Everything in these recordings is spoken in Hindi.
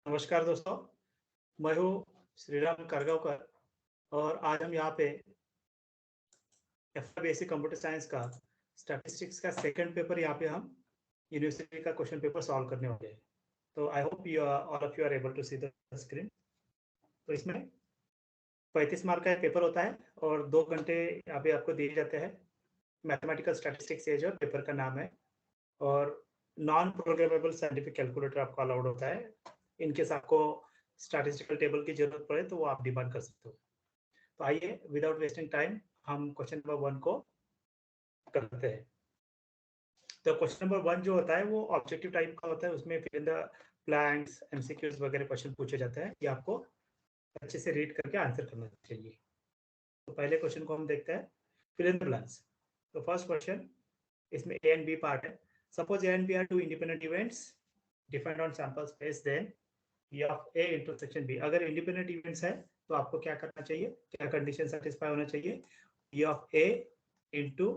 नमस्कार दोस्तों, मैं हूँ श्रीराम कारगांवकर और आज हम यहाँ पे एफआई कंप्यूटर साइंस का स्टैटिस्टिक्स का सेकंड पेपर यहाँ पे हम यूनिवर्सिटी का क्वेश्चन पेपर सॉल्व करने वाले हैं। तो I hope you all of you are able to see the screen. तो इसमें 35 मार्क का पेपर होता है और 2 घंटे यहाँ पे आपको दिए जाते हैं। मैथमेटिकल स्टैटिस्टिक्स ये जो पेपर का नाम है और नॉन प्रोग्रामेबल साइंटिफिक कैलकुलेटर आपको अलाउड होता है। इनकेस आपको स्टैटिस्टिकल टेबल की जरूरत पड़े तो वो आप डिमांड कर सकते हो। तो आइए विदाउट वेस्टिंग टाइम हम क्वेश्चन नंबर 1 को करते हैं। तो क्वेश्चन नंबर 1 जो होता है वो ऑब्जेक्टिव टाइप का होता है, उसमें फिर इन द ब्लैंक्स एमसीक्यूज वगैरह क्वेश्चन पूछे जाते हैं। ये आपको अच्छे से रीड करके आंसर करना चाहिए। तो पहले क्वेश्चन को हम देखते हैं, फिल इन द ब्लैंक्स। तो फर्स्ट क्वेश्चन, इसमें ए एंड बी पार्ट है। Suppose A and B are two independent events defined on sample space, then E of A intersection B. अगर इंडिपेंडेंट इवेंट्स है तो आपको क्या करना चाहिए, क्या कंडीशन सेटिस्फाई होना चाहिए? E of A into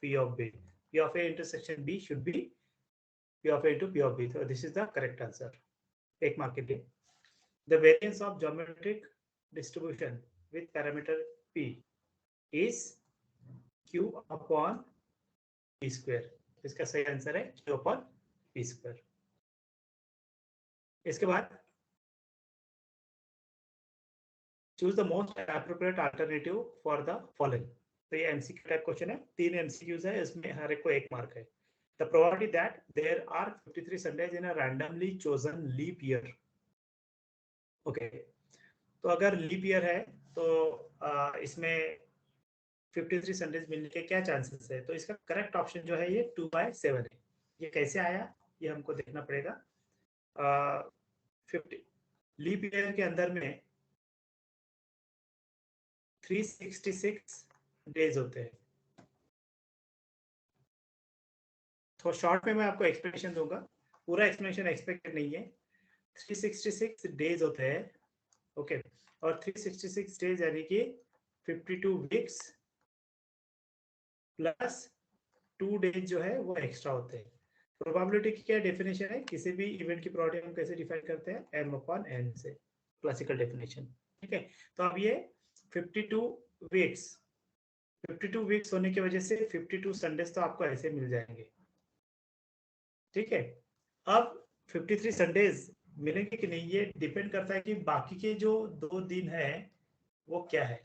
P of B. P of A intersection B should be P of A into P of B. So this is the correct answer. एक मार्क के लिए। The variance of geometric distribution with parameter P is Q upon P square. इसका सही आंसर है Q upon P square. इसके बाद choose the most appropriate alternative for the following. तो ये MCQ टाइप क्वेश्चन है, 3 MCQs है, इसमें हर एक को 1 मार्क है। The probability that there are 53 Sundays in a randomly chosen leap year. Okay, तो अगर लीप ईयर है तो इसमें 53 संडेज मिलने के क्या चांसेस है? तो इसका करेक्ट ऑप्शन जो है ये 2/7 है। ये कैसे आया ये हमको देखना पड़ेगा। 50 लीप ईयर के अंदर में 366 डेज होते हैं। तो शॉर्ट में मैं आपको एक्सप्लेनेशन दूंगा, पूरा एक्सप्लेनेशन एक्सपेक्टेड नहीं है। 366 डेज होते हैं, ओके, और 366 डेज यानी कि 52 वीक्स प्लस 2 डेज जो है वो एक्स्ट्रा होते हैं। प्रोबेबिलिटी की क्या डेफिनेशन है? किसी भी इवेंट की प्रोबेबिलिटी हम कैसे डिफाइन करते हैं? m/n से, क्लासिकल डेफिनेशन। ठीक है, तो अब ये 52 वीक्स 52 वीक्स होने की वजह से 52 संडेज तो आपको ऐसे मिल जाएंगे। ठीक है, अब 53 संडेज मिलेंगे कि नहीं ये डिपेंड करता है कि बाकी के जो 2 दिन है वो क्या है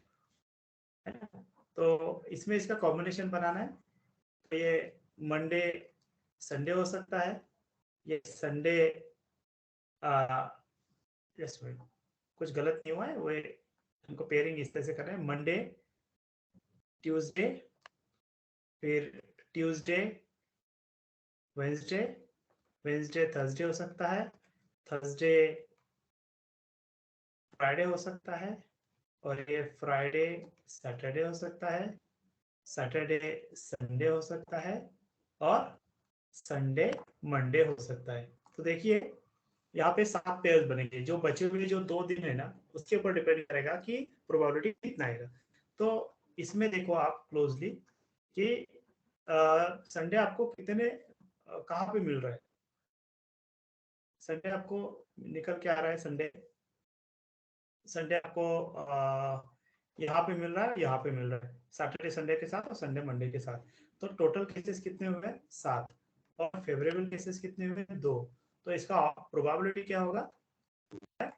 ना? तो इसमें इसका कॉम्बिनेशन बनाना है। तो ये मंडे संडे हो सकता है, ये संडे जस्ट मिनट, कुछ गलत नहीं हुआ है, वो हमको पेयरिंग इस तरह से करना है। मंडे ट्यूसडे, फिर ट्यूसडे वेंसडे, वेंसडे थर्सडे हो सकता है, थर्सडे फ्राइडे हो सकता है, और ये फ्राइडे सैटरडे हो सकता है, सैटरडे संडे हो सकता है, और संडे मंडे हो सकता है। तो देखिए यहाँ पे 7 पेयर्स बनेंगे। जो बचे हुए जो 2 दिन है ना उसके ऊपर डिपेंड करेगा कि प्रोबेबिलिटी कितना आएगा। तो इसमें देखो आप क्लोजली कि संडे आपको कितने कहाँ पे मिल रहा है? संडे आपको निकल के आ रहा है, संडे संडे आपको यहाँ पे मिल रहा है, यहाँ पे मिल रहा है, सैटरडे संडे के साथ और संडे मंडे के साथ। तो टोटल केसेस कितने हुए? 7, और फेवरेबल केसेस कितने हुए? 2। तो इसका प्रोबेबिलिटी क्या होगा?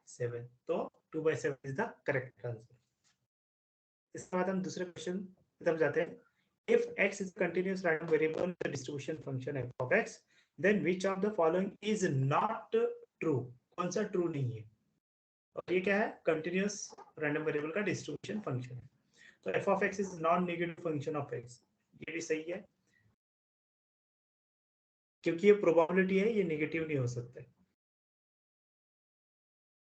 7। तो 2/7 इज द करेक्ट आंसर। इसके बाद हम दूसरे क्वेश्चन की तरफ जाते हैं। If x is a continuous random variable with a distribution function f of x, then which of the following is not true? कौन सा ट्रू नहीं है? और ये क्या है? कंटिन्यूअस रैंडम वेरिएबल का डिस्ट्रीब्यूशन फंक्शन है। तो f of x is non negative function of x, ये भी सही है क्योंकि ये प्रोबेबिलिटी है, ये नेगेटिव नहीं हो सकता।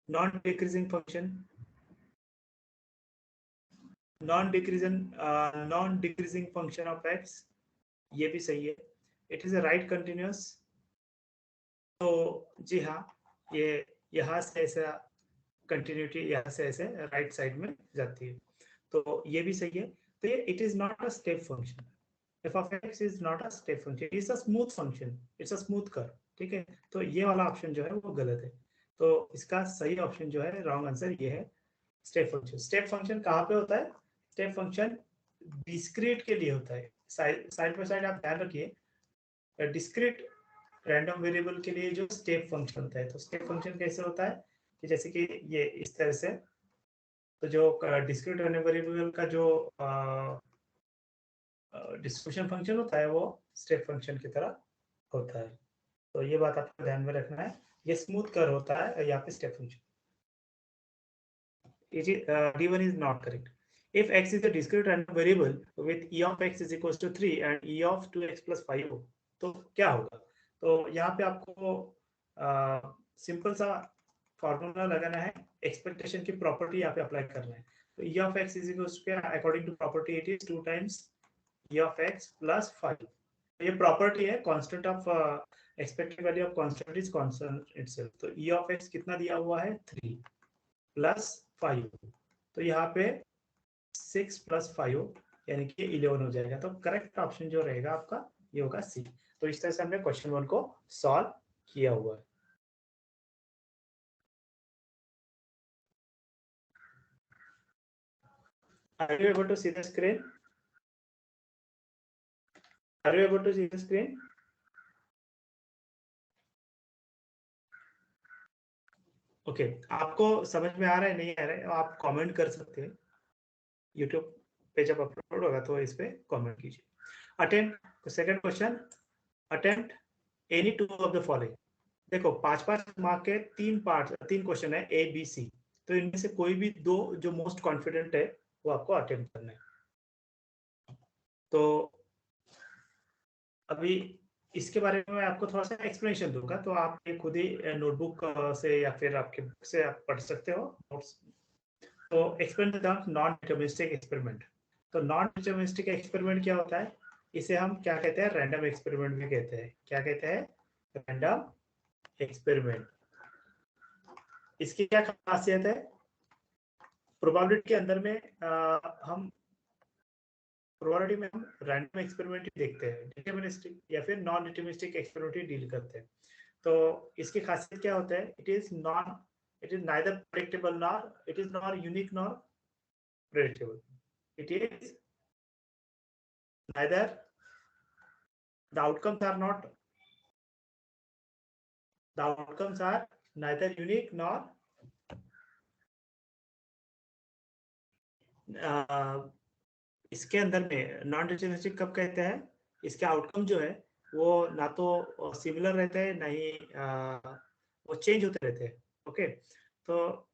Non decreasing function, non decreasing function of x, ये भी सही है। It is a right continuous. तो जी हाँ, ये यहाँ से ऐसा कंटिन्यूटी यहाँ से ऐसे राइट साइड में जाती है, तो ये भी सही है। तो ये it is not a step function. f of x is not a step function, it's a smooth function, it's a smooth curve। ठीक है, तो ये वाला ऑप्शन जो है वो गलत है। तो इसका सही ऑप्शन जो है, रॉन्ग आंसर ये है स्टेप फंक्शन। स्टेप फंक्शन कहाँ पे होता है? स्टेप फंक्शन डिस्क्रीट के लिए होता है। साइड बाय साइड आप ध्यान रखिए, डिस्क्रीट रैंडम वेरिएबल के लिए जो स्टेप फंक्शन होता है, तो स्टेप फंक्शन कैसे होता है कि जैसे कि ये इस तरह से, तो जो डिस्क्रीट रैंडम वेरिएबल का जो डिस्ट्रीब्यूशन फंक्शन होता है वो स्टेप फंक्शन की तरह होता है। तो ये बात आपको ध्यान में रखना है। ये स्मूथ कर होता है यहाँ पे step function. D1 is not correct. If x is a discrete random variable with e of x is equals to 3 and e of 2x plus 5 तो क्या होगा? तो यहाँ पे आपको सिंपल सा फॉर्मूला लगाना है, एक्सपेक्टेशन की प्रॉपर्टी यहाँ पे अप्लाई करना है। तो e of x is equals to, according to property it is 2 times e of x plus 5। ये प्रॉपर्टी है, constant of expected value of constant is constant itself. तो e of x कितना दिया हुआ है? 3 प्लस 5। तो यहाँ पे 6 प्लस 5 यानी कि 11 हो जाएगा। तो करेक्ट ऑप्शन जो रहेगा आपका ये होगा सी। तो इस तरह से हमने क्वेश्चन 1 को सॉल्व किया हुआ है। Are you able to see the screen? Are you able to see the screen? Okay, आपको समझ में आ रहा है नहीं आ रहा है, आप कमेंट कर सकते हैं। यूट्यूब पे जब अपलोड होगा तो इस पे कमेंट कीजिए। Attempt second question, attempt any two of the following. देखो 5-5 मार्क के 3 क्वेश्चन है ए बी सी, तो इनमें से कोई भी 2 जो मोस्ट कॉन्फिडेंट है वो आपको अटेम्प्ट करना है। तो अभी इसके बारे में मैं आपको थोड़ा सा एक्सप्लेनेशन दूंगा, तो आप ये खुद ही नोटबुक से या फिर आपके बुक से आप पढ़ सकते हो नोट्स। तो explain the term non deterministic experiment. तो नॉन डिटरमिनिस्टिक एक्सपेरिमेंट क्या होता है? इसे हम क्या कहते हैं? रैंडम एक्सपेरिमेंट भी कहते हैं। क्या कहते हैं? Random experiment. इसकी क्या खासियत है? प्रोबेबिलिटी के अंदर में हम प्रोबेबिलिटी में हम रैंडम एक्सपेरिमेंट ही देखते हैं, डिटरमिनिस्टिक या फिर नॉन डिटरमिनिस्टिक एक्सपेरिमेंट ही डील करते हैं। तो इसकी खासियत क्या होता है? It is neither predictable nor it is nor unique nor predictable. It is neither the outcomes are not the outcomes are neither unique nor इसके अंदर में नॉन डिटरमिनिस्टिक कब कहते हैं? इसके आउटकम जो है वो ना तो सिमिलर रहते हैं, ना ही वो चेंज होते रहते हैं। ओके, तो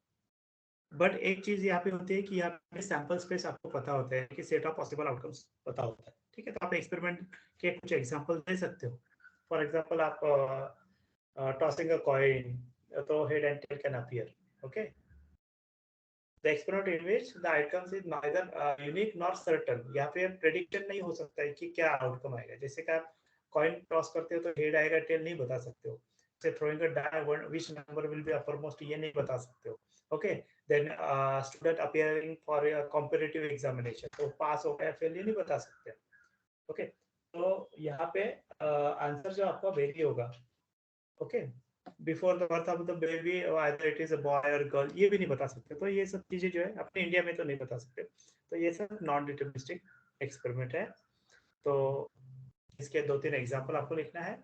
बट एक चीज यहाँ पे होती है कि यहाँ पे सैंपल स्पेस आपको पता होता है कि सेट ऑफ पॉसिबल आउटकम्स पता होता है। ठीक है, तो आप एक्सपेरिमेंट के कुछ एग्जांपल दे सकते हो। फॉर एग्जांपल आप टॉसिंग अ कॉइन, तो head and tail can appear. Okay, the experiment in which the outcomes is neither unique nor certain, या फिर प्रेडिक्शन नहीं हो सकता है कि क्या आउटकम आएगा। जैसे कि आप कॉइन टॉस करते हो तो हेड आएगा टेल नहीं बता सकते हो। Say throwing a die which number will be uppermost ये नहीं बता सकते हो। Okay, then student appearing for a competitive examination, तो पास हो गया फेल ये नहीं बता सकते। ओके, तो यहाँ पे आंसर जो आपका वेरी होगा। Okay, before the birth of the baby either it is a boy और गर्ल ये भी नहीं बता सकते। तो ये सब चीजें जो है अपने इंडिया में तो नहीं बता सकते। तो ये सब नॉन डिटरमिनिस्टिक एक्सपेरिमेंट है। तो इसके 2-3 एग्जांपल आपको लिखना है।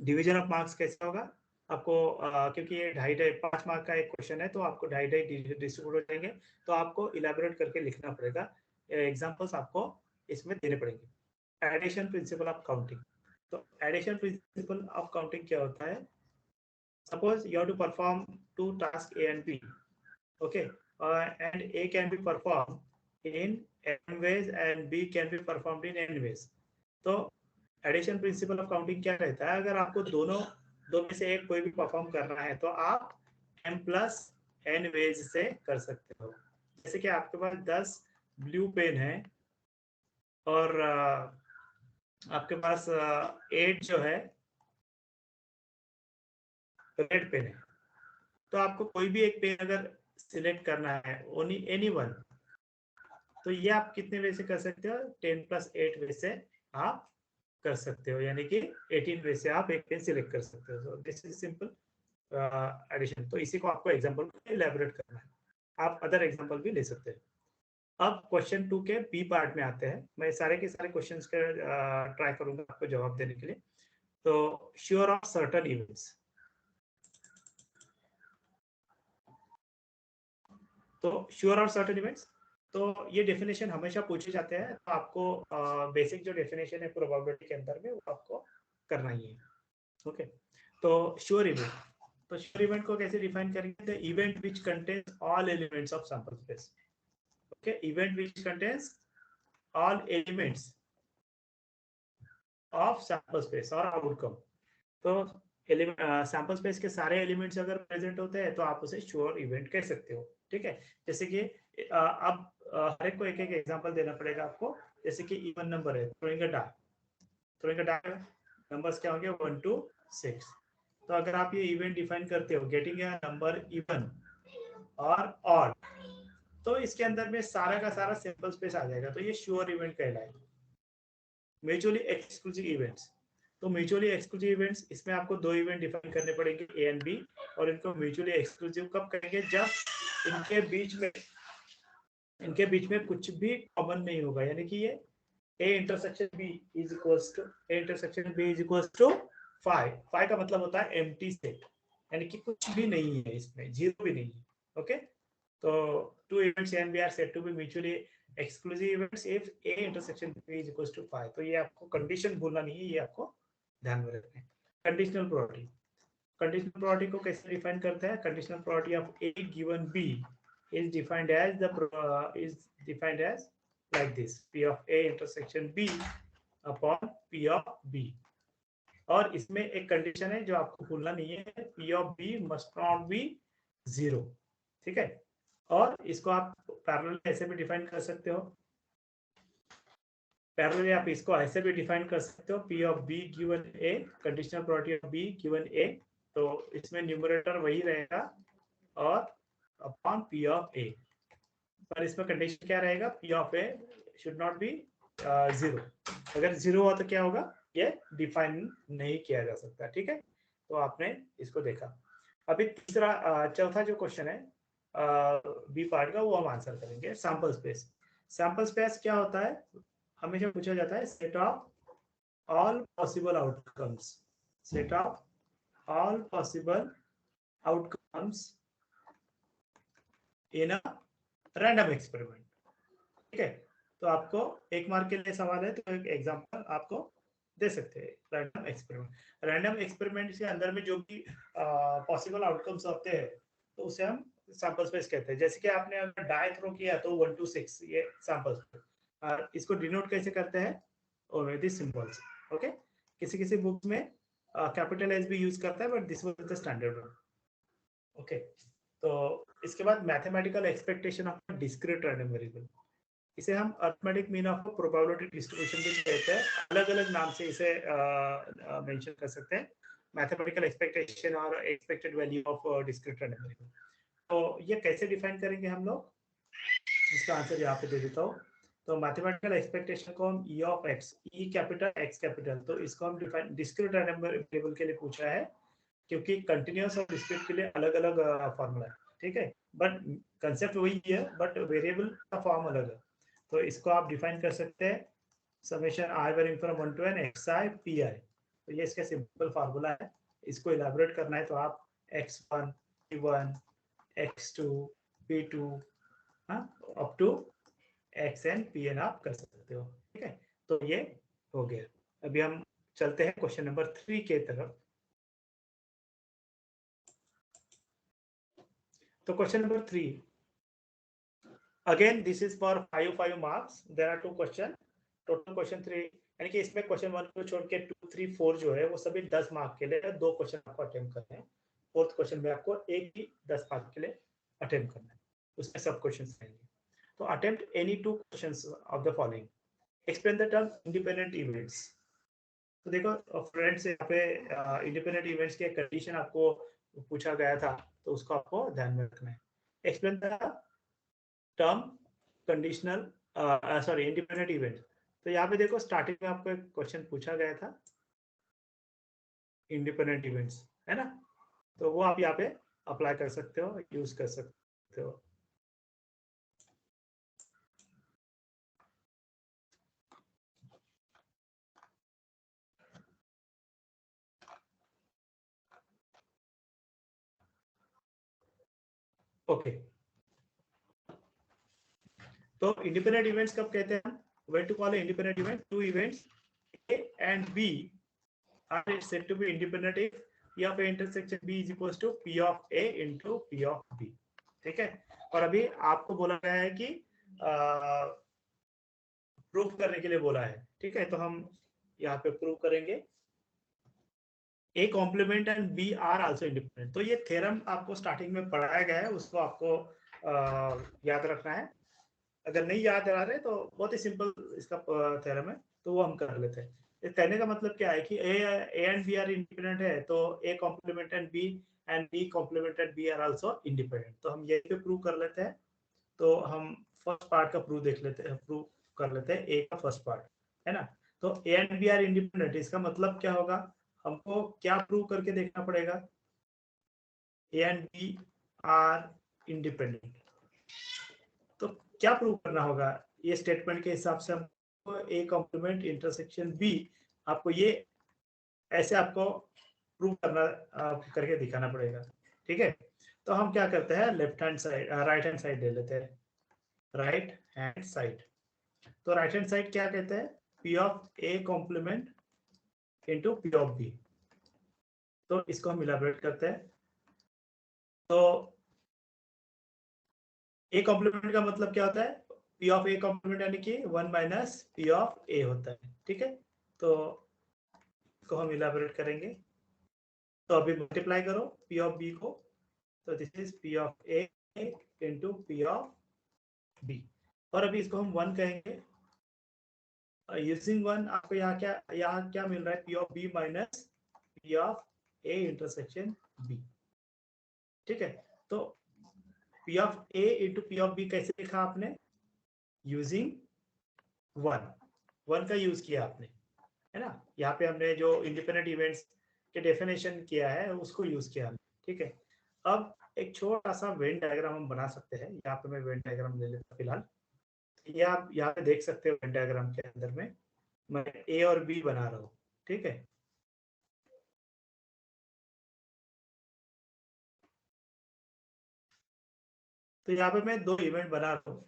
डिवीजन ऑफ मार्क्स कैसा होगा आपको, क्योंकि ये 2.5 मार्क का एक क्वेश्चन है तो आपको 2.5 डिस्ट्रीब्यूट हो जाएंगे, तो आपको इलेबोरेट करके लिखना पड़ेगा। एग्जांपल्स आपको इसमें देने पड़ेंगे। Addition principle of counting. तो एडिशन प्रिंसिपल ऑफ काउंटिंग क्या होता है? Suppose you have to perform 2 tasks A and B, okay, and A can be performed in n ways and B can be performed in n ways. तो एडिशन प्रिंसिपल ऑफ काउंटिंग क्या रहता है? अगर आपको दो में से एक कोई भी परफॉर्म करना है तो आप m प्लस n वेज से कर सकते हो। जैसे कि आपके पास 10 ब्लू पेन है और आपके पास 8 जो है रेड पेन है, तो आपको कोई भी एक पेन अगर सिलेक्ट करना है एनी वन, तो ये आप कितने वे से कर सकते हो? 10 प्लस 8 वे से आप कर सकते हो, यानी कि 18 वे से आप एक पेन सिलेक्ट कर सकते हो। This is simple. एडिशन। तो इसी को आपको एग्जांपल में इलैबोरेट करना है। आप अदर एग्जांपल भी ले सकते हैं। अब क्वेश्चन 2 के बी पार्ट में आते हैं। मैं सारे के सारे क्वेश्चंस के ट्राई करूंगा आपको जवाब देने के लिए। तो श्योर ऑफ सर्टेन इवेंट्स, तो श्योर ऑफ सर्टेन इवेंट्स, तो ये डेफिनेशन हमेशा पूछे जाते हैं। तो आपको बेसिक जो डेफिनेशन है प्रोबेबिलिटी के अंदर में वो आपको करना ही है। ओके, तो श्योर इवेंट, तो श्योर इवेंट को कैसे डिफाइन करेंगे? The event which contains all elements of sample space. Okay, event which contains all elements of sample space और आउटकम। तो सैंपल स्पेस के सारे एलिमेंट्स अगर प्रेजेंट होते हैं तो आप उसे श्योर इवेंट कह सकते हो। ठीक है, जैसे कि अब हर एक को एक एक एग्जांपल देना पड़ेगा आपको। जैसे कि इवन नंबर है, थ्रोइंग अ डार्ट, थ्रोइंग अ डार्ट नंबर्स क्या होंगे 1 to 6। तो अगर आप ये इवेंट डिफाइन करते हो गेटिंग अ नंबर इवन और ऑड, तो इसके अंदर में सारा का सारा सैंपल स्पेस आ जाएगा। तो ये श्योर इवेंट कहलाएगा। म्यूचुअली एक्सक्लूसिव इवेंट्स, तो म्यूचुअली एक्सक्लूसिव इवेंट्स, इसमें आपको दो इवेंट डिफाइन करने पड़ेंगे ए एंड बी, और इनको म्यूचुअली एक्सक्लूसिव कब करेंगे? जब इनके बीच में कुछ भी कॉमन नहीं होगा, यानी कि ये A intersection B is equals to A intersection B is equals to 5। 5 का मतलब होता है एम्प्टी सेट, यानी कि कुछ भी नहीं है इसमें, जीरो भी नहीं है। ओके, तो two events A and B are said to be mutually exclusive events if A intersection B is equals to 5। तो ये आपको कंडीशन भूलना नहीं है, ये आपको ध्यान में रखना है। कंडीशनल प्रोपर्टी, कंडीशनल प्रोपर्टी को कैसे डिफाइन करते हैं? Conditional property of A given B is defined as like this: P of A intersection B upon P of B। और इसमें एक कंडीशन है जो आपको भूलना नहीं है, P of B must not be 0। ठीक है, और इसको आप पैरेलल ऐसे भी डिफाइन कर सकते हो, पैरेलल आप इसको ऐसे भी डिफाइन कर सकते हो, P of B given A, conditional property of B given A। तो इसमें न्यूमरेटर वही रहेगा और अपॉन P of A, पर इसमें कंडीशन क्या रहेगा? P of A should not be 0। अगर 0 हो तो क्या होगा? ये डिफाइन नहीं किया जा सकता। ठीक है, तो आपने इसको देखा। अभी चौथा जो क्वेश्चन है बी पार्ट का, वो हम आंसर करेंगे। सैंपल स्पेस, सैंपल स्पेस क्या होता है? हमेशा पूछा जाता है set of all possible outcomes, set of all possible outcomes in a random experiment. ठीक है, तो आपको एक मार्क के लिए सवाल है, तो एक एग्जांपल आपको दे सकते हैं। रैंडम एक्सपेरिमेंट, रैंडम एक्सपेरिमेंट के अंदर में जो भी पॉसिबल आउटकम्स होते हैं तो उसे हम सैंपल स्पेस कहते हैं। जैसे कि आपने अगर डाई थ्रो किया तो 1 to 6 ये सैंपल स्पेस। इसको डिनोट कैसे करते हैं? with these symbols। ओके, किसी किसी बुक्स में कैपिटल एस भी यूज करता है, but this was the standard one. Okay, तो इसके बाद mathematical expectation of discrete random variable, इसे हम arithmetic mean of probability distribution भी कहते हैं। अलग अलग नाम से इसे मेंशन कर सकते हैं, मैथमेटिकल एक्सपेक्टेशन और expected value of discrete random variable. तो ये कैसे डिफाइन करेंगे हम लोग? इसका आंसर यहाँ पे दे देता हूँ। तो मैथमेटिकल एक्सपेक्टेशन को हम ई of x, E capital x capital, तो इसको हम डिफाइन डिस्क्रीट रैंडम वेरिएबल के लिए पूछा है, क्योंकि कंटिन्यूअस और डिस्क्रीट के लिए अलग अलग फॉर्मूला है। ठीक है, बट कंसेप्ट वही है, बट वेरिएबल का फॉर्म अलग है। तो इसको आप डिफाइन कर सकते हैं summation i varying from 1 to n xi pi। तो ये इसका सिंपल फार्मूला है। इसको इलैबोरेट करना है तो आप x1 p1 x2 p2 up to xn pn आप कर सकते हो। ठीक है, तो ये हो गया। अभी हम चलते हैं क्वेश्चन नंबर 3 के तरफ। तो question number 3, again this is for 5 marks. There are 2 question, total question 3, यानी कि इसमें क्वेश्चन 1 को छोड़ के 2 3 4 जो है वो सभी 10 मार्क के लिए, 2 क्वेश्चन आपको अटेम्प्ट करने हैं। फोर्थ क्वेश्चन में आपको एक ही 10 मार्क के लिए अटेम्प्ट करना है, उसमें सब क्वेश्चंस आएंगे। तो attempt any 2 questions of the following. Explain the term independent events. तो देखो फ्रेंड्स, यहाँ पे इंडिपेंडेंट इवेंट्स के कंडीशन आपको पूछा गया था, तो उसको आपको ध्यान में रखना है। Explain the term conditional sorry independent event. तो यहाँ पे देखो स्टार्टिंग में आपको एक क्वेश्चन पूछा गया था इंडिपेंडेंट इवेंट्स, है ना? तो वो आप यहाँ पे अप्लाई कर सकते हो, यूज कर सकते हो। ओके, तो इंडिपेंडेंट इवेंट्स कब कहते हैं? When to call independent event, two events A and B are said to be independent if P of A intersection B is equals to P of A into P of B। ठीक है, और अभी आपको बोला गया है कि प्रूफ करने के लिए बोला है। ठीक है, तो हम यहाँ पे प्रूव करेंगे A complement and B are also independent. तो ये थ्योरम आपको स्टार्टिंग में पढ़ाया गया है, उसको आपको याद रखना है। अगर नहीं याद आ रहे तो बहुत ही सिंपल इसका थ्योरम है, तो वो हम कर लेते हैं। इस कहने का मतलब क्या है कि A and B are independent है, तो A complement and B complement and B are also independent. तो हम ये भी प्रूव कर लेते हैं। तो हम फर्स्ट पार्ट का प्रूव देख लेते हैं, प्रूव कर लेते हैं ए का फर्स्ट पार्ट, है ना। तो A and B are independent, इसका मतलब क्या होगा, हमको क्या प्रूव करके देखना पड़ेगा, A and B are independent. तो क्या प्रूव करना होगा, ये स्टेटमेंट के हिसाब से हमको ए कॉम्प्लीमेंट इंटरसेक्शन बी, आपको ये ऐसे आपको प्रूव करना करके दिखाना पड़ेगा। ठीक है, तो हम क्या करते हैं, left hand side right hand side ले लेते हैं। राइट हैंड साइड, तो राइट हैंड साइड क्या कहते हैं, P of A complement into P of B. तो इसको हम इलाबोरेट करते हैं। तो ए कॉम्प्लीमेंट का मतलब क्या होता है, पी ऑफ ए कॉम्प्लीमेंट यानी कि 1 माइनस पी ऑफ ए होता है। ठीक है, तो इसको हम इलाबोरेट करेंगे। तो अभी मल्टीप्लाई करो पी ऑफ बी को, तो this is P of A into P of B, और अभी इसको हम 1 कहेंगे। यूजिंग 1 आपको यहाँ क्या मिल रहा है, P of B minus P of A intersection B. ठीक है, तो P of A into P of B कैसे लिखा आपने, यूजिंग 1 का यूज किया आपने, है ना। यहाँ पे हमने जो इंडिपेंडेंट इवेंट्स के डेफिनेशन किया है उसको यूज किया हमने। ठीक है, अब एक छोटा सा वेन डायग्राम हम बना सकते हैं। यहाँ पे मैं वेन डायग्राम ले लेता फिलहाल। ये आप यहाँ पे देख सकते हो, वेन डायग्राम के अंदर में मैं ए और बी बना रहा हूँ। ठीक है, तो यहाँ पे मैं 2 इवेंट बना रहा हूँ।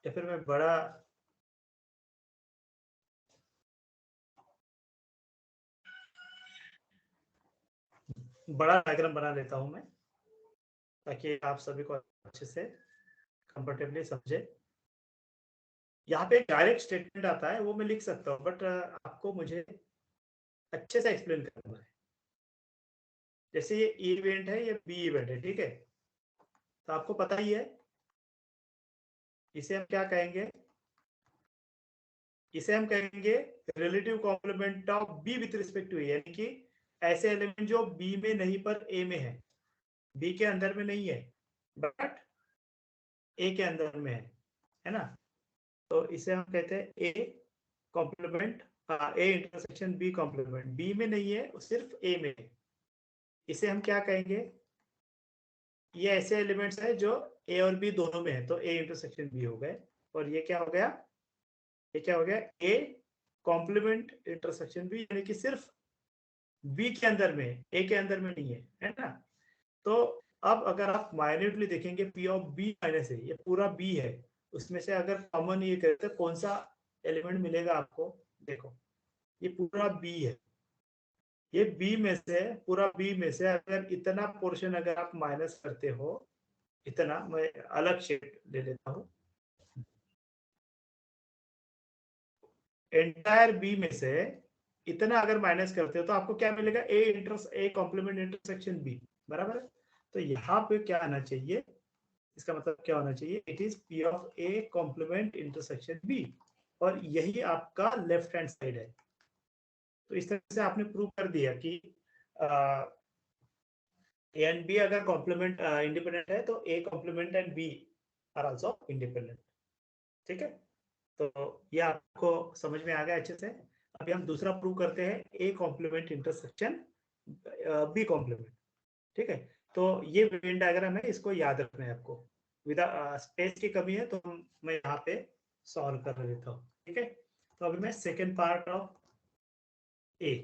या फिर मैं बड़ा डायग्राम बना लेता हूँ मैं, ताकि आप सभी को अच्छे से कंफर्टेबली समझे। यहाँ पे डायरेक्ट स्टेटमेंट आता है, वो मैं लिख सकता हूँ, बट आपको मुझे अच्छे से एक्सप्लेन करना है। जैसे ये इवेंट है, ये बी इवेंट है। ठीक है, तो आपको पता ही है, इसे हम क्या कहेंगे, इसे हम कहेंगे relative complement of B with respect to A, यानी कि ऐसे एलिमेंट जो बी में नहीं पर ए में है, बी के अंदर में नहीं है बट ए के अंदर में है ना। तो इसे हम कहते हैं A complement, A intersection B complement, B में नहीं है, सिर्फ ए में है। इसे हम क्या कहेंगे, ये ऐसे एलिमेंट्स है जो ए और बी दोनों में है, तो ए इंटरसेक्शन बी हो गए। और ये क्या हो गया, ये क्या हो गया, ए कॉम्प्लीमेंट इंटरसेक्शन बी, यानी कि सिर्फ बी के अंदर में, ए के अंदर में नहीं है ना। तो अब अगर आप माइन्यूटली देखेंगे, पी ऑफ बी माइनस ए, ये पूरा बी है, उसमें से अगर कॉमन ये करते तो कौन सा एलिमेंट मिलेगा आपको, देखो ये पूरा बी है, ये बी में से, पूरा बी में से अगर इतना पोर्शन अगर आप माइनस करते हो, इतना, मैं अलग शेड ले लेता हूँ, एंटायर बी में से इतना अगर माइनस करते हो तो आपको क्या मिलेगा, ए कॉम्प्लीमेंट इंटरसेक्शन बी, बराबर है। तो यहाँ पे क्या आना चाहिए, इसका मतलब क्या होना चाहिए, it is P of A complement intersection B, और यही आपका लेफ्ट हैंड साइड है। तो इस तरह से आपने प्रूव कर दिया कि ए एंड बी अगर कॉम्प्लीमेंट इंडिपेंडेंट है, तो A complement and B are also independent. ठीक है, तो ये आपको समझ में आ गया अच्छे से। अभी हम दूसरा प्रूव करते हैं, A complement intersection B complement. ठीक है, तो ये वेन डायग्राम है, इसको याद रखना है आपको। विदा स्पेस की कमी है तो मैं यहाँ पे सॉल्व कर लेता हूँ। ठीक है, तो अभी मैं second part of A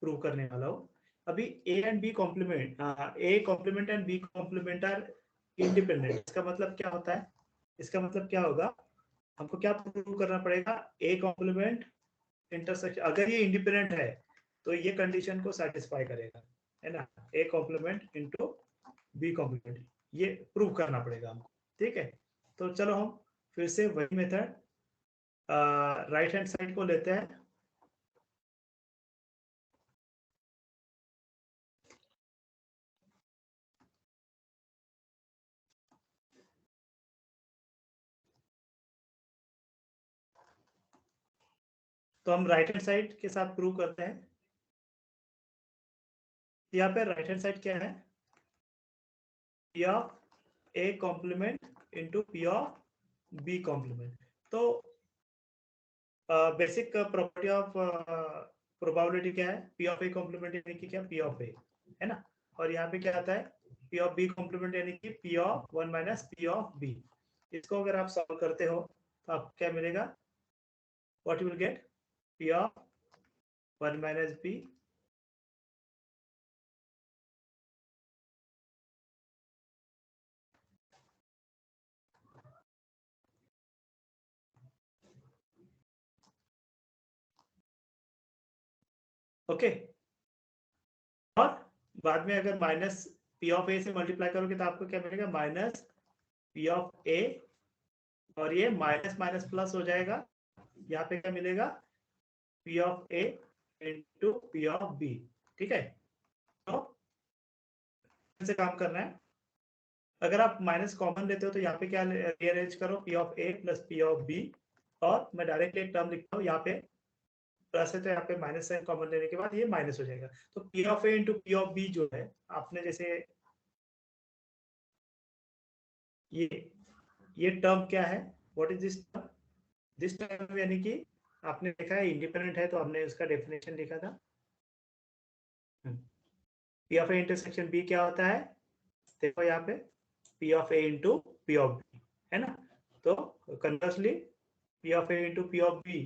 prove करने वाला हूँ। अभी A and B complement, A complement and B complement are independent. इसका मतलब क्या होता है? इसका मतलब क्या होगा, हमको क्या प्रूव करना पड़ेगा? ए कॉम्प्लीमेंट इंटरसेक्शन, अगर ये इंडिपेंडेंट है तो ये कंडीशन को सेटिस्फाई करेगा, है ना। A complement into B complement, ये प्रूव करना पड़ेगा हमको। ठीक है, तो चलो हम फिर से वही मेथड राइट हैंड साइड को लेते हैं। तो हम राइट हैंड साइड के साथ प्रूव करते हैं। यहाँ पे राइट हैंड साइड क्या है? P of A complement into P of B complement. तो बेसिक प्रॉपर्टी ऑफ प्रोबेबिलिटी क्या है? पी ऑफ ए कॉम्प्लीमेंट यानी कि क्या? पी ऑफ ए, है ना। और यहाँ पे क्या आता है? पी ऑफ बी कॉम्प्लीमेंट यानी कि P of one minus P of B. इसको अगर आप सॉल्व करते हो तो आपको क्या मिलेगा? What you will get? P of one minus B okay. और बाद में अगर माइनस पी ऑफ ए से मल्टीप्लाई करोगे तो आपको क्या मिलेगा? माइनस पी ऑफ ए, और ये माइनस माइनस प्लस हो जाएगा। यहाँ पे क्या मिलेगा? P of A into P of B. ठीक है, तो से काम करना है। अगर आप माइनस कॉमन लेते हो तो यहाँ पे क्या रीअरेंज करो? P of A plus P of B, और मैं डायरेक्टली एक टर्म लिखता हूँ यहाँ पे प्लस है तो यहाँ पे माइनस साइन कॉमन लेने के बाद ये माइनस हो जाएगा। तो P of A into P of B जो है, आपने जैसे ये टर्म क्या है? What is this term? This term यानी कि आपने देखा है इंडिपेंडेंट है तो हमने उसका डेफिनेशन लिखा था। P of A intersection B क्या होता है? देखो यहाँ पे P of A into P of B, है ना। तो conversely P of A into P of B,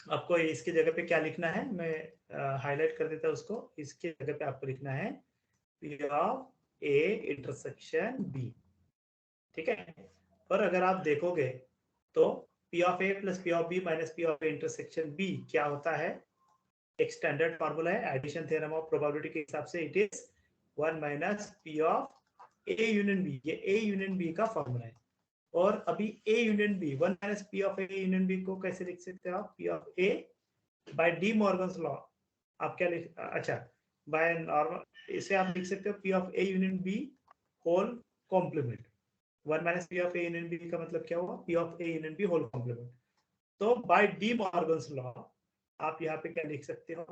आपको इसकी जगह पे क्या लिखना है? मैं हाईलाइट कर देता हूँ उसको। इसकी जगह पे आपको लिखना है P of A intersection B. ठीक है, पर अगर आप देखोगे तो P of A plus P of B minus P of A intersection B क्या होता है? एक स्टैंडर्ड फार्मूला है एडिशन थ्योरम ऑफ प्रोबेबिलिटी के हिसाब से। It is one minus P of A union B. ये ए यूनियन बी का फॉर्मूला है। और अभी A union B, one minus P of A union B को कैसे लिख सकते हो आप? P of A by De Morgan's law. आप क्या लिख, अच्छा, बाय नॉर्मल इसे आप लिख सकते हो P of A union B whole complement. One minus P of A union B का मतलब क्या हुआ? P of A union B whole complement. तो बाय डी मॉर्गन्स लॉ आप यहाँ पे क्या लिख सकते हो?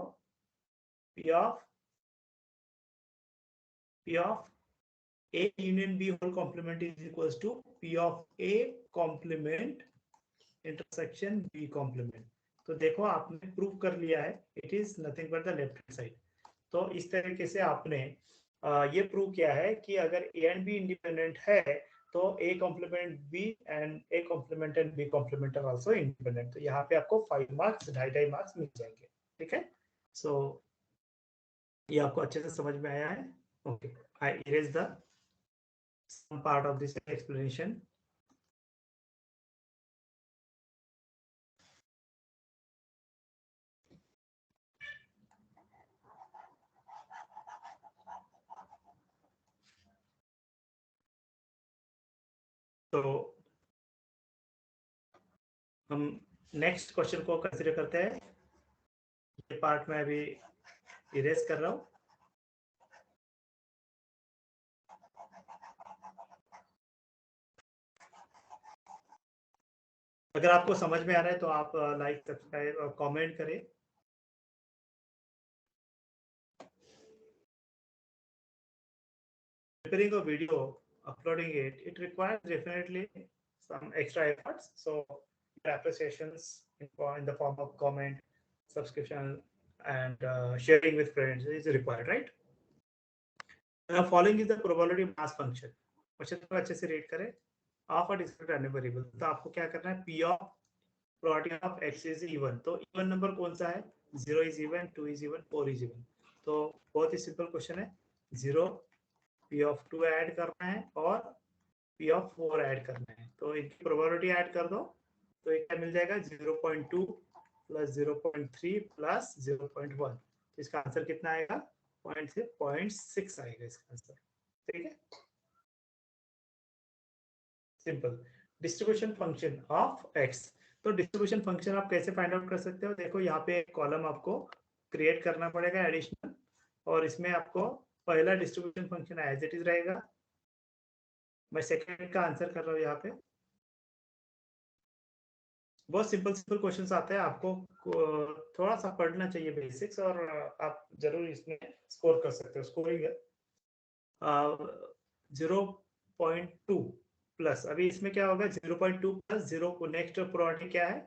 P of A union B whole complement is equals to P of A complement intersection B complement। तो देखो आपने प्रूव कर लिया है, it is nothing but the left hand side. तो इस तरीके से आपने ये प्रूव किया है कि अगर A एंड B इंडिपेंडेंट है तो A complement B and A complement and B complement are also independent. तो यहाँ पे आपको 5 मार्क्स, 2.5 मार्क्स मिल जाएंगे। ठीक है, सो ये आपको अच्छे से समझ में आया है? Okay, I erase the some part of this explanation. तो हम नेक्स्ट क्वेश्चन को कंसिडर करते हैं। ये पार्ट में अभी इरेज कर रहा हूँ। अगर आपको समझ में आ रहा है तो आप लाइक, सब्सक्राइब और कमेंट करें। Preparing a video, uploading it requires definitely some extra efforts. So your appreciations in the form of comment, subscription, and sharing with friends is required, right? Now following is the probability mass function. Question को अच्छे से रीड करें. Of a discrete random variable, तो आपको क्या करना है, P of probability of x is even. तो इवन नंबर कौन सा है, 0 is even, 2 is even, 4 is even. तो बहुत ही सिंपल क्वेश्चन है. 0 पी ऑफ 2 ऐड करना है और पी ऑफ 4 ऐड करना है. तो इनकी प्रोबेबिलिटी ऐड कर दो, तो ये क्या मिल जाएगा, 0.2 प्लस 0.3 प्लस 0.1. तो इसका आंसर कितना आएगा, 0.6 आएगा इसका आंसर. ठीक है, simple. Distribution function of x. तो डिस्ट्रीब्यूशन फंक्शन आप कैसे फाइंड आउट कर सकते हो, देखो यहाँ पे एक कॉलम आपको क्रिएट करना पड़ेगा एडिशनल, और इसमें आपको पहला distribution function as it is रहेगा. मैं सेकंड का आंसर कर रहा हूँ यहाँ पे. बहुत सिंपल सिंपल क्वेश्चंस आते हैं, आपको थोड़ा सा पढ़ना चाहिए बेसिक्स, और आप जरूर इसमें स्कोर कर सकते हो. स्कोरिंग 0.2 प्लस, अभी इसमें क्या होगा, 0.2 प्लस 0 को नेक्स्ट प्रोबेबिलिटी क्या है,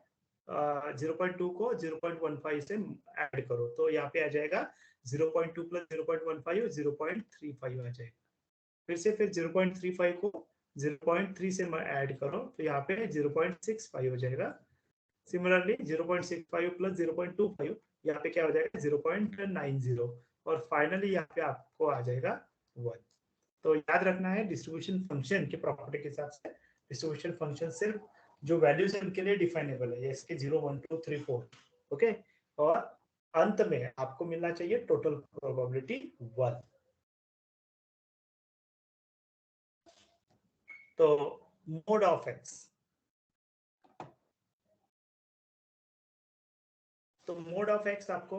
0.2 को 0.15 से ऐड करो, तो यहाँ पे आ जाएगा 0.2 प्लस 0.15 0.35 आ जाएगा. फिर से फिर 0.35 को 0.3 से ऐड करो, तो यहाँ पे 0.65 हो जाएगा. सिमिलरली 0.65 प्लस 0.25 यहाँ पे क्या हो जाएगा, 0.90, और फाइनली यहाँ पे आपको आ जाएगा 1. तो याद रखना है, डिस्ट्रीब्यूशन फंक्शन के प्रॉपर्टी के हिसाब से डिस्ट्रीब्यूशन फंक्शन सिर्फ जो वैल्यूज है उनके लिए डिफाइनेबल है, जैसे 0 1 2 3 4. ओके, और अंत में आपको मिलना चाहिए टोटल प्रोबेबिलिटी 1. तो मोड ऑफ एक्स, तो मोड ऑफ एक्स, आपको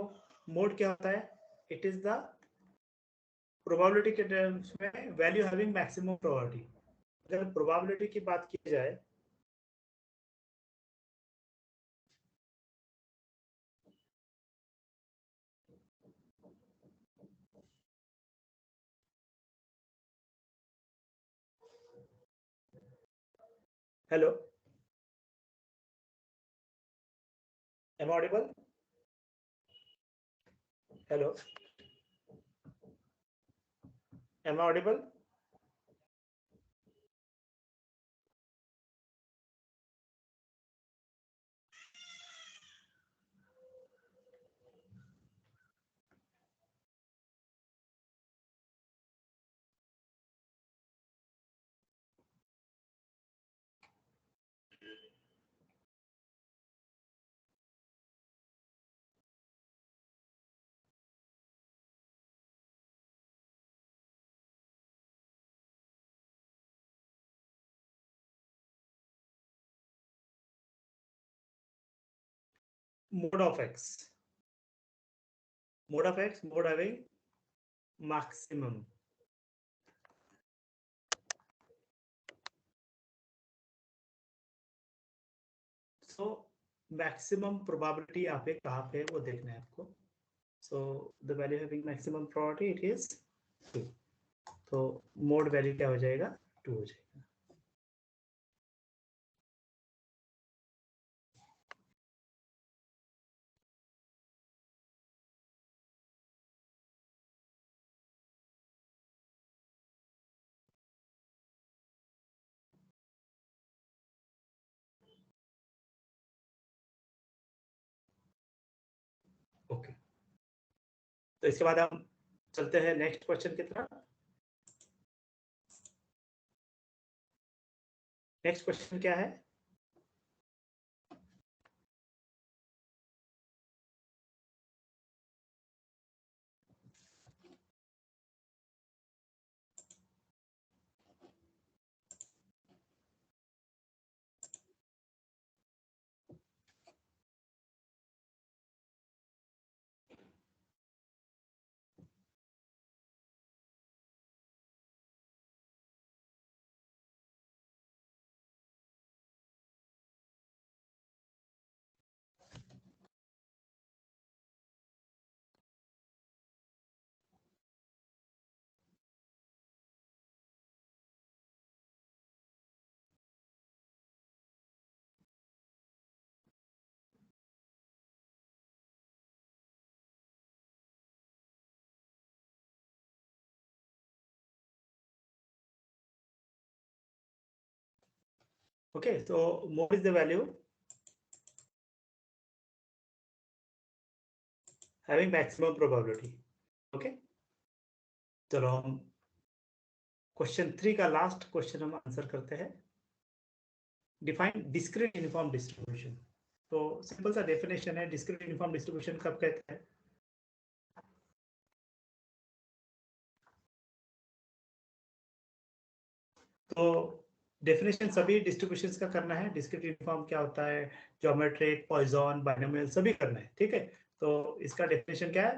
मोड क्या होता है, इट इज द प्रोबेबिलिटी के टर्म्स में वैल्यू हैविंग मैक्सिमम प्रोबेबिलिटी. अगर प्रोबेबिलिटी की बात की जाए, hello, am audible, hello, am audible. Mode of x, mode of x, mode having maximum. So maximum probability यहाँ पे कहाँ पे है वो देखना है आपको. So the value having maximum probability it is 2. तो mode value क्या हो जाएगा, 2 हो जाएगा. ओके, तो इसके बाद हम चलते हैं नेक्स्ट क्वेश्चन की तरफ. नेक्स्ट क्वेश्चन क्या है, Okay, so mod is the value having maximum probability. Okay, चलो हम क्वेश्चन 3 का लास्ट क्वेश्चन हम आंसर करते हैं. Define discrete uniform distribution. तो सिंपल सा डेफिनेशन है. डिस्क्रीट यूनिफॉर्म डिस्ट्रीब्यूशन कब कहते हैं? तो डेफिनेशन सभी डिस्ट्रीब्यूशंस का करना है. डिस्क्रीट यूनिफॉर्म क्या होता है, ज्योमेट्रिक, पॉइजन, बाइनोमियल सभी करना है. ठीक है, तो इसका डेफिनेशन क्या है?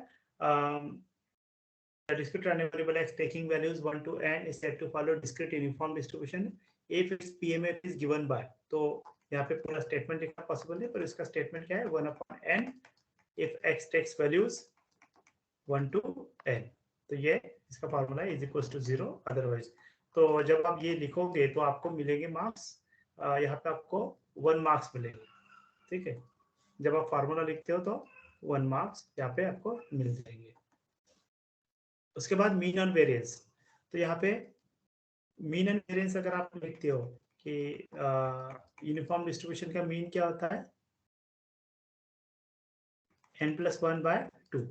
The discrete random variable x taking values 1 to n is said to follow discrete uniform distribution if its PMF is given by. तो यहाँ पे पूरा स्टेटमेंट लिखना पॉसिबल है, पर इसका स्टेटमेंट क्या है? 1/n if x takes values 1 to n. तो ये इसका formula is equal to 0 otherwise. तो जब आप ये लिखोगे तो आपको मिलेंगे मार्क्स. यहाँ पे आपको 1 मार्क्स मिलेंगे. ठीक है, जब आप फार्मूला लिखते हो तो 1 मार्क्स यहाँ पे आपको मिल जाएंगे. उसके बाद मीन और वेरिएंस. तो यहाँ पे मीन एंड वेरिएंस अगर आप लिखते हो कि यूनिफॉर्म डिस्ट्रीब्यूशन का मीन क्या होता है? n+1/2.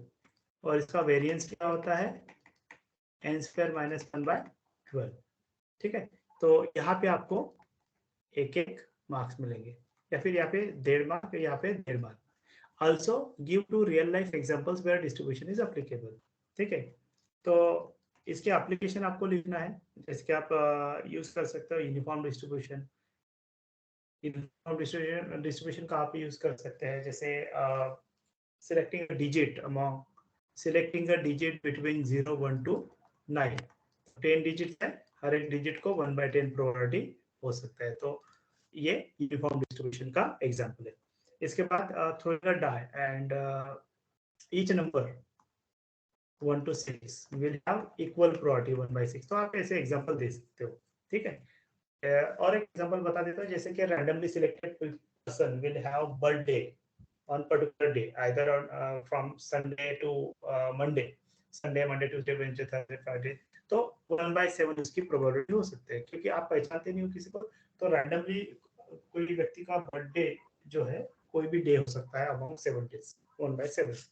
और इसका वेरिएंस क्या होता है? n² - 1/12. ठीक है, तो यहाँ पे आपको एक एक मार्क्स मिलेंगे, या फिर यहाँ पे 1.5 मार्क, यहाँ पे 1.5 mark. Also give two real life examples where distribution is applicable. ठीक है, तो इसके एप्लीकेशन आपको लिखना है. जैसे कि आप यूज कर सकते हो यूनिफॉर्म डिस्ट्रीब्यूशन. यूनिफॉर्म डिस्ट्रीब्यूशन का आप यूज कर सकते हैं, जैसे selecting digit among selecting a digit between 0, 1 to 9. 10 digit है, हर एक डिजिट को 1/10 प्रोबेबिलिटी हो सकता है. तो ये यूनिफॉर्म डिस्ट्रीब्यूशन का एग्जांपल है. इसके बाद throwing a die and each number 1 to 6 will have equal probability 1/6. तो आप ऐसे एग्जांपल दे सकते हो. ठीक है, और एक एग्जांपल बता देता हूँ. जैसे कि randomly selected person will have birthday on particular day either on from Sunday to Monday. Sunday, Monday, Tuesday, Wednesday, Thursday, Friday. तो 1/7 उसकी प्रोबेबिलिटी हो सकते हैं, क्योंकि आप पहचानते नहीं हो किसी को. तो रैंडमली कोई व्यक्ति का बर्थडे जो है कोई भी डे हो सकता है अमॉन्ग 7 days. 1/7.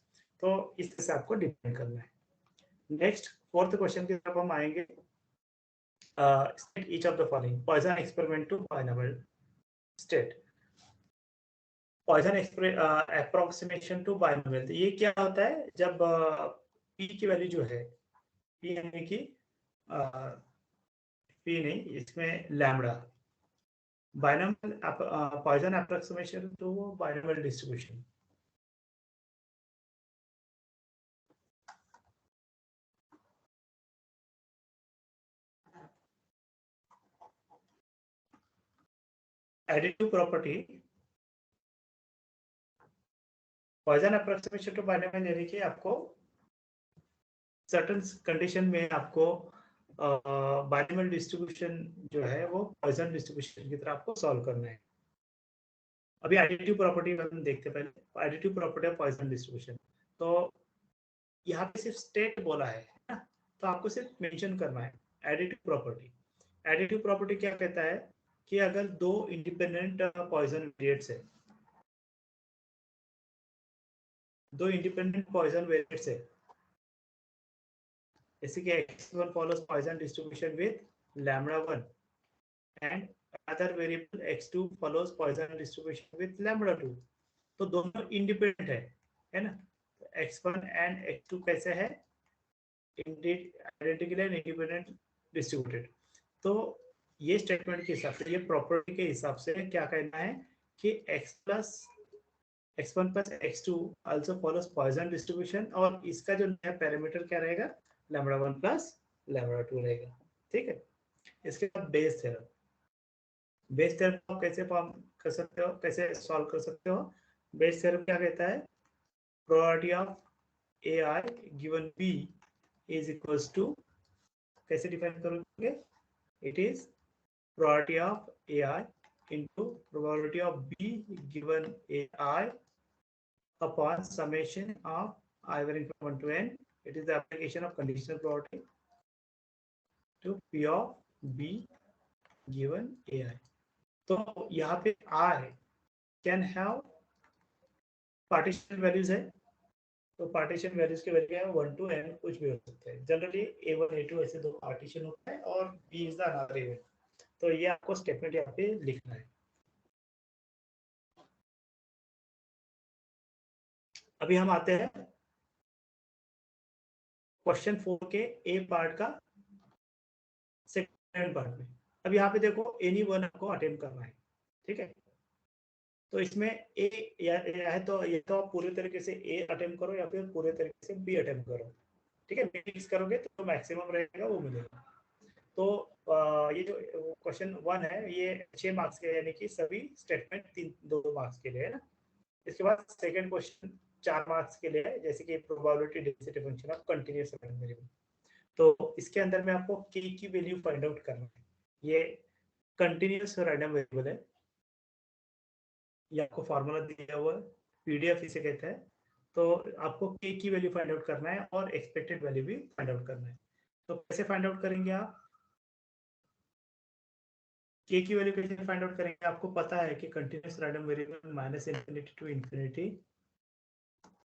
तो इस तरह से आपको डिपेंड करना है. नेक्स्ट फोर्थ क्वेश्चन की तरफ हम आएंगे. State each of the following. Poisson experiment to binomial state. Poisson approximation to binomial. ये क्या होता है? जब पी की वैल्यू जो है, पी यानी कि पी नहीं, इसमें lambda. Binomial Poisson approximation to binomial distribution. Additive property. Poisson approximation to binomial यानी कि आपको सर्टेन कंडीशन में आपको बाइनोमियल डिस्ट्रीब्यूशन जो है वो पॉइजन डिस्ट्रीब्यूशन की तरह आपको सॉल्व करना है. अभी एडिटिव प्रॉपर्टी हम देखते हैं. पहले additive property of Poisson distribution. तो यहाँ पे सिर्फ स्टेट बोला है ना, तो आपको सिर्फ मेंशन करना है एडिटिव प्रॉपर्टी. एडिटिव प्रॉपर्टी क्या कहता है कि अगर दो इंडिपेंडेंट पॉइजन वेरिएट्स है, दो इंडिपेंडेंट पॉइजन वेरिएट्स है, जैसे कि x1 follows Poisson distribution with lambda 1 and other variable x2 follows Poisson distribution with lambda 2. तो दोनों इंडिपेंडेंट है ना. x1 एंड x2 कैसे है? Identical and independent distributed. तो ये स्टेटमेंट के हिसाब से, ये प्रॉपर्टी के हिसाब से क्या कहना है कि x1 plus x2 also follows Poisson distribution, और इसका जो नया पैरामीटर क्या रहेगा? lambda 1 plus lambda 2 रहेगा. ठीक है, इसके बाद बेस थ्योरम. बेस थ्योरम आप कैसे फॉर्म कर सकते हो, कैसे सॉल्व कर सकते हो? बेस थ्योरम क्या कहता है? Probability of AI given B is equals to, कैसे डिफाइन करोगे? It is probability of AI into probability of B given AI upon summation of I varying from 1 to n. It is the application of conditional probability to P of B given AI. तो यहाँ पे I can have partition values है, तो पार्टीशन वैल्यूज के वैल्यू है 1 to n, कुछ भी हो सकता है। जनरली A1 A2 ऐसे दो पार्टीशन होता है और B is the another event. तो ये आपको स्टेटमेंट यहाँ पे लिखना है। अभी हम आते हैं क्वेश्चन 4 के ए पार्ट का सेकंड पार्ट में। अब यहाँ पे देखो एनी वन आपको अटेम्प्ट करना है, ठीक है। तो इसमें ए या है तो ये तो आप पूरे तरीके से ए अटेम्प्ट करो या फिर पूरे तरीके से बी अटेम्प्ट करो, ठीक है। मिक्स करोगे तो मैक्सिमम रहेगा वो मिलेगा। तो ये जो क्वेश्चन 1 है ये 6 मार्क्स के, यानी कि सभी स्टेटमेंट 2 मार्क्स के लिए है ना। इसके बाद सेकंड क्वेश्चन 4 मार्क्स के लिए है, जैसे कि probability density function of continuous random variable. तो इसके अंदर में आपको k की वैल्यू फाइंड आउट करना है। ये कंटीन्यूअस रैंडम वेरिएबल है, ये आपको फार्मूला दिया हुआ है, पीडीएफ इसे कहते हैं। तो आपको k की वैल्यू फाइंड आउट करना है और एक्सपेक्टेड वैल्यू भी फाइंड आउट करना है। तो कैसे फाइंड आउट करेंगे आप k की वैल्यू, कैसे फाइंड आउट करेंगे? आपको पता है कि continuous random variable minus infinity to infinity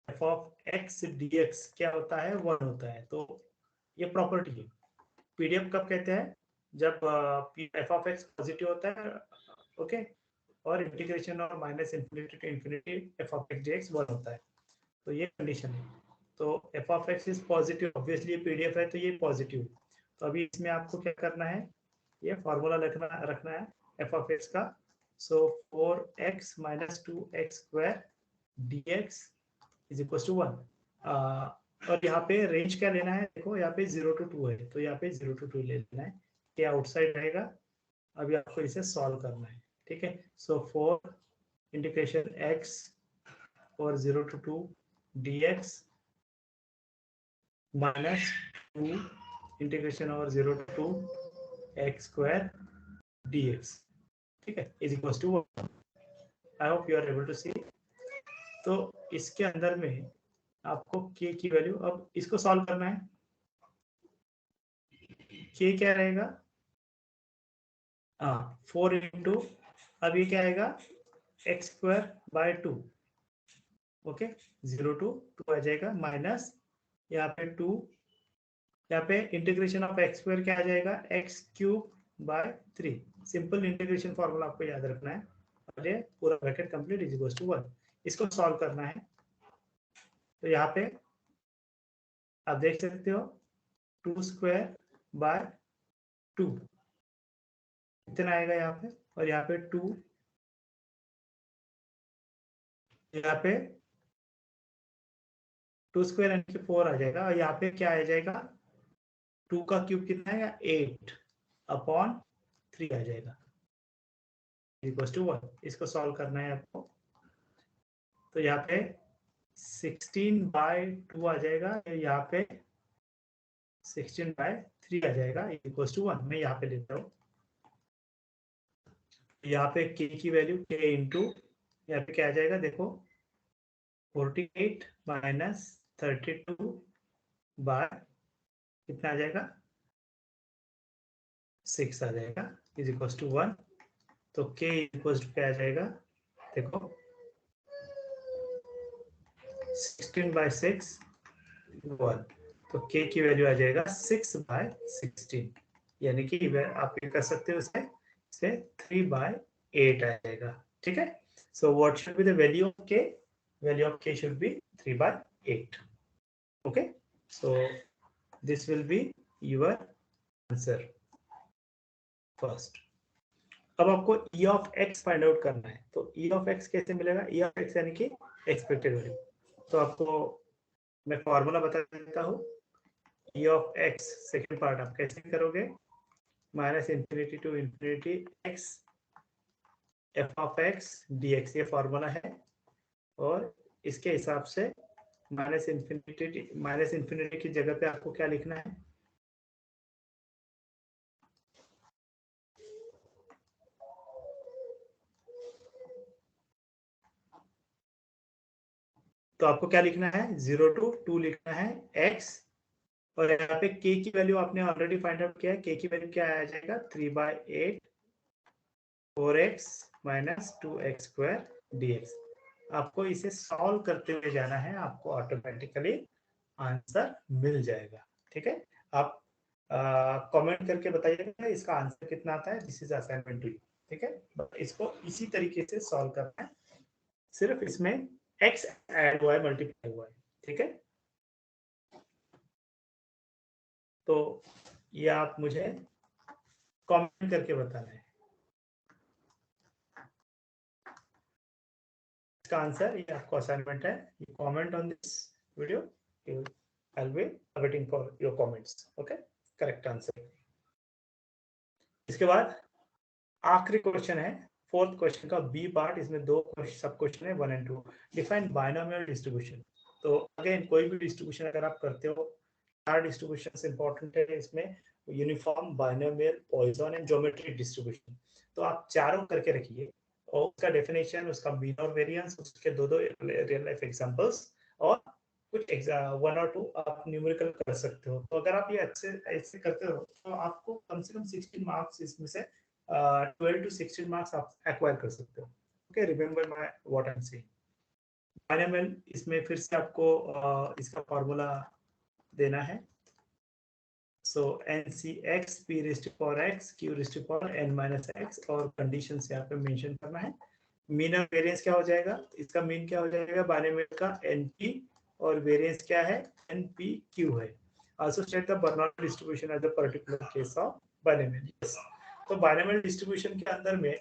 f of x dx क्या होता है, 1 होता है। तो ये प्रॉपर्टी है। पीडीएफ कब कहते हैं? जब एफ ऑफ एक्स पॉजिटिव होता है, ओके, और integration of minus infinity to infinity f of x dx 1 होता है। तो ये कंडीशन है। तो f of x is positive, obviously ये पीडीएफ है तो ये पॉजिटिव। तो अभी इसमें आपको क्या करना है, ये फॉर्मूला रखना है एफ ऑफ एक्स का। So 4x minus 2x square dx is equal to 1। और यहाँ पे रेंज क्या लेना है, देखो यहाँ पे 0 to 2 है, तो यहाँ पे 0 to 2 ले लेना है, क्या आउटसाइड रहेगा। अभी आपको इसे सॉल्व करना है, ठीक है। सो 4 इंटीग्रेशन x और 0 to 2 dx माइनस 2 इंटीग्रेशन और 0 to 2 x स्क्वायर dx, ठीक है, is equal to 1। I hope you are able to see. तो इसके अंदर में आपको k की वैल्यू, अब इसको सॉल्व करना है। k क्या रहेगा, 4 इंटू, अब ये क्या आएगा, x square by 2, okay, 0 to 2 आ जाएगा, माइनस यहाँ पे 2, यहाँ पे इंटीग्रेशन ऑफ एक्स स्क्वायर क्या आ जाएगा, x cube by 3। Simple integration formula आपको याद रखना है, और ये पूरा bracket complete is equal to 1। इसको सॉल्व करना है। तो यहाँ पे आप देख सकते हो 2 स्क्वायर बाय 2 कितना आएगा यहाँ पे, और यहाँ पे 2, यहाँ पे 2 स्क्वायर यानी कि 4 आ जाएगा, और यहाँ पे क्या आ जाएगा, 2 का क्यूब कितना है, 8 अपॉन 3 आ जाएगा, इक्वल टू 1। इसको सॉल्व करना है आपको। तो यहाँ पे 16/2 आ जाएगा, यहाँ पे 16/3 आ जाएगा, इक्वल टू 1। मैं यहाँ पे लेता हूँ, यहाँ पे k की वैल्यू k इंटू, यहाँ पे क्या आ जाएगा देखो, 48 माइनस 32 बाय कितना आ जाएगा, 6 आ जाएगा, इज इक्वल टू 1। तो k इक्वल टू क्या आ जाएगा, देखो 16/6 1। तो k की वैल्यू आ जाएगा 6/16, यानी कि आप ये कर सकते हो, इसे 3/8 आएगा, ठीक है। So what should be the value of k, value of k should be 3/8, okay. So this will be your answer first. अब आपको e of x find out करना है। तो e ऑफ x कैसे मिलेगा, e ऑफ x यानी कि एक्सपेक्टेड वैल्यू। तो आपको मैं फॉर्मूला बता देता हूँ। e of x second part आप कैसे करोगे, minus infinity to infinity x f of x dx, ये फॉर्मूला है। और इसके हिसाब से माइनस इन्फिनिटी की जगह पे आपको क्या लिखना है, तो आपको क्या लिखना है, 0 to 2 लिखना है x, और यहाँ पे k की वैल्यू आपने ऑलरेडी फाइंड आउट किया है, k की वैल्यू क्या आ जाएगा, 3/8 4x minus 2x square dx। आपको इसे सॉल्व करते हुए जाना है, आपको ऑटोमेटिकली आंसर मिल जाएगा। ठीक है, आप कमेंट करके बताइएगा इसका आंसर कितना आता है। This is assignment to you. ठीक है, इसको इसी तरीके से सॉल्व करना है, सिर्फ इसमें x ऐड हुआ है, मल्टीप्लाई हुआ है। ठीक है, तो ये आप मुझे कमेंट करके बताना है इसका आंसर। ये आपको असाइनमेंट है, you comment on this video, I will be waiting for your comments. Okay, correct answer. इसके बाद आखिरी क्वेश्चन है, फोर्थ क्वेश्चन का बी पार्ट। इसमें दो सब क्वेश्चन है, 1 और 2। Define binomial distribution. तो अगेन कोई भी डिस्ट्रीब्यूशन अगर आप करते हो, चार डिस्ट्रीब्यूशन इंपॉर्टेंट है इसमें, uniform, binomial, Poisson and geometric distribution. तो आप चारों करके रखिए, और उसका डेफिनेशन, उसका मीन और वेरिएंस, उसके दो रियल लाइफ एग्जांपल्स, और कुछ 1 और 2 आप न्यूमेरिकल कर सकते हो। तो अगर आप ये अच्छे ऐसे करते हो तो आपको कम से कम 16 मार्क्स इसमें से 12 to 16 मार्क्स आप एक्वायर कर सकते हो। Okay, remember my what I am saying. Binomial, इसमें फिर से आपको इसका फॉर्मूला देना है। So NCx p raised to power x q raised to power n minus x, और कंडीशंस यहाँ पे मेंशन करना है। मीन और वेरिएंस क्या हो जाएगा, इसका मीन क्या हो जाएगा बाइनोमियल का, np, और वेरिएंस क्या है, npq है। Also state the Bernoulli distribution as a particular case of binomial. तो बाइनोमियल डिस्ट्रीब्यूशन के अंदर में,